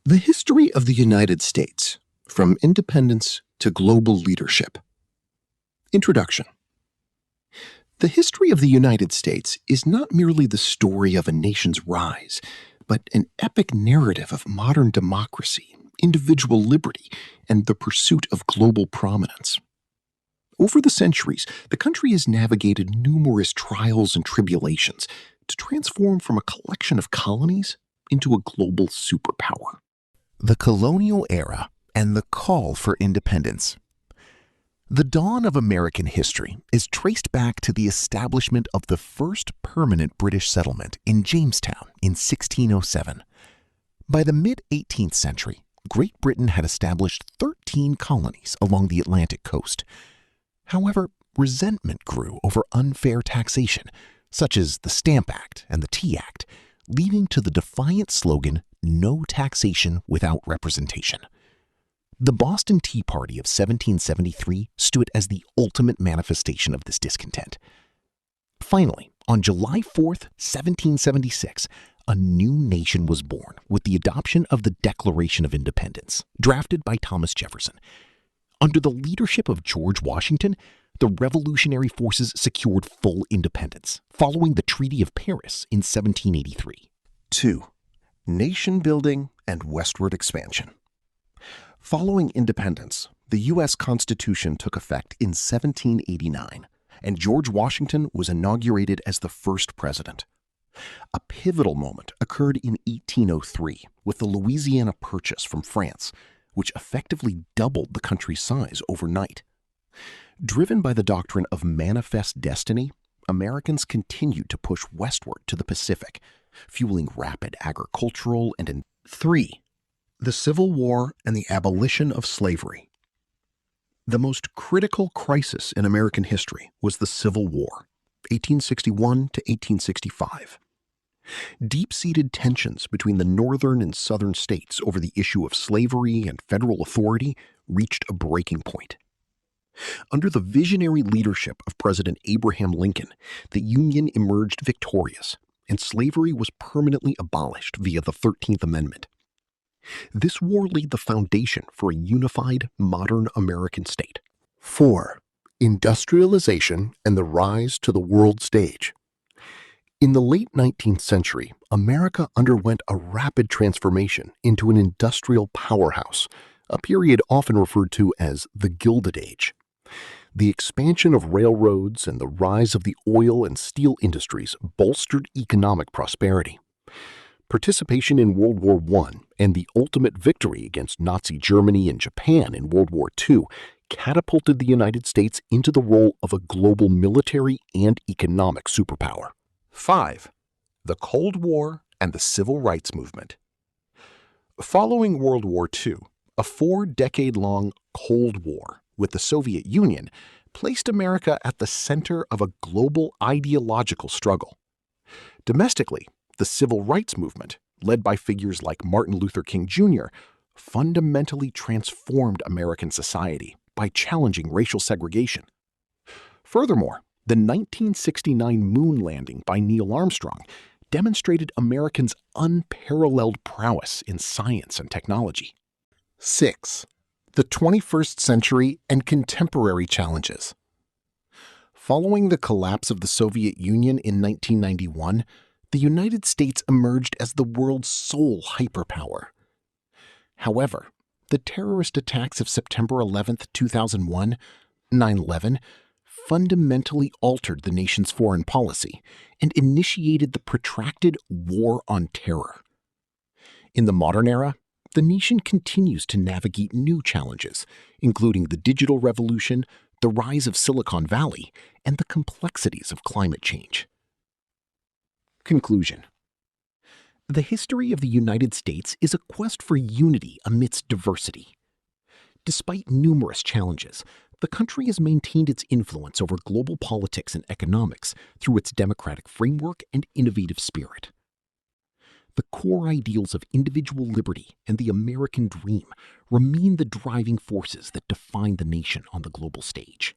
The history of the United States, from independence to global leadership. Introduction. The history of the United States is not merely the story of a nation's rise, but an epic narrative of modern democracy, individual liberty, and the pursuit of global prominence. Over the centuries, the country has navigated numerous trials and tribulations to transform from a collection of colonies into a global superpower. The colonial era and the call for independence. The dawn of American history is traced back to the establishment of the first permanent British settlement in Jamestown in 1607. By the mid-18th century, Great Britain had established 13 colonies along the Atlantic coast. However, resentment grew over unfair taxation, such as the Stamp Act and the Tea Act, leading to the defiant slogan, "No taxation without representation." The Boston Tea Party of 1773 stood as the ultimate manifestation of this discontent. Finally, on July 4th, 1776, a new nation was born with the adoption of the Declaration of Independence, drafted by Thomas Jefferson. Under the leadership of George Washington, the revolutionary forces secured full independence, following the Treaty of Paris in 1783. 2. Nation building and westward expansion. Following independence, the U.S. Constitution took effect in 1789, and George Washington was inaugurated as the first president. A pivotal moment occurred in 1803 with the Louisiana Purchase from France, which effectively doubled the country's size overnight. Driven by the doctrine of manifest destiny, Americans continued to push westward to the Pacific, fueling rapid agricultural and 3. The Civil War and the abolition of slavery. The most critical crisis in American history was the Civil War, 1861 to 1865. Deep-seated tensions between the northern and southern states over the issue of slavery and federal authority reached a breaking point. Under the visionary leadership of President Abraham Lincoln, the Union emerged victorious, and slavery was permanently abolished via the 13th Amendment. This war laid the foundation for a unified, modern American state. 4. Industrialization and the rise to the world stage. In the late 19th century, America underwent a rapid transformation into an industrial powerhouse, a period often referred to as the Gilded Age. The expansion of railroads and the rise of the oil and steel industries bolstered economic prosperity. Participation in World War I and the ultimate victory against Nazi Germany and Japan in World War II catapulted the United States into the role of a global military and economic superpower. 5. The Cold War and the Civil Rights Movement. Following World War II, a 4-decade-long Cold War with the Soviet Union placed America at the center of a global ideological struggle. Domestically, the Civil Rights Movement, led by figures like Martin Luther King Jr., fundamentally transformed American society by challenging racial segregation. Furthermore, the 1969 moon landing by Neil Armstrong demonstrated Americans' unparalleled prowess in science and technology. 6. The 21st century and contemporary challenges. Following the collapse of the Soviet Union in 1991, the United States emerged as the world's sole hyperpower. However, the terrorist attacks of September 11, 2001, 9/11, fundamentally altered the nation's foreign policy and initiated the protracted War on Terror. In the modern era, the nation continues to navigate new challenges, including the digital revolution, the rise of Silicon Valley, and the complexities of climate change. Conclusion. The history of the United States is a quest for unity amidst diversity. Despite numerous challenges, the country has maintained its influence over global politics and economics through its democratic framework and innovative spirit. The core ideals of individual liberty and the American dream remain the driving forces that define the nation on the global stage.